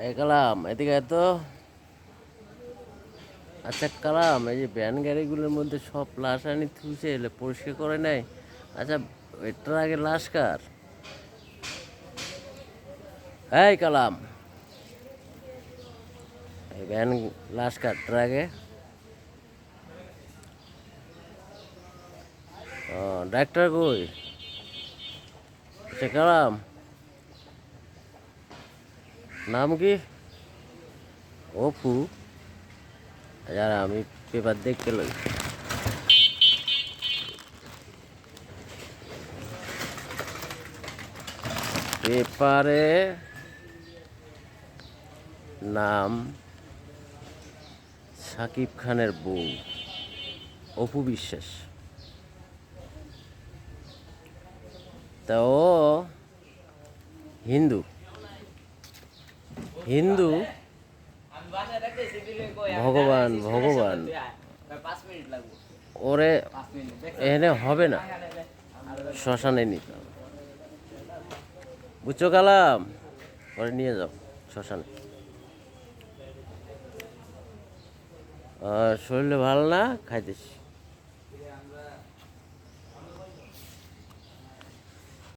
এই কালাম এদিকে তো। আচ্ছা কালাম, এই যে ভ্যান গাড়িগুলোর মধ্যে সব লাশ আনি থুইছে, এলে পরিষ্কার করে নাই। আচ্ছা, এটার আগে লাশ কার? এই কালাম, এই ভ্যান লাশ কার আগে? ও, ডাক্তার কই? আচ্ছা কালাম, নাম কি? অপু? যারা আমি পেপার দেখতে লই। পেপারে নাম সাকিব খানের বউ অপু বিশ্বাস। তা ও হিন্দু। হিন্দু। ভগবান ভগবান, ওরে এখানে হবে না, শ্মশানে নিতে হবে। বুঝছো কালাম? ওরে নিয়ে যাও শ্মশানে। আর শরীরে ভালো না, খাইতেছি।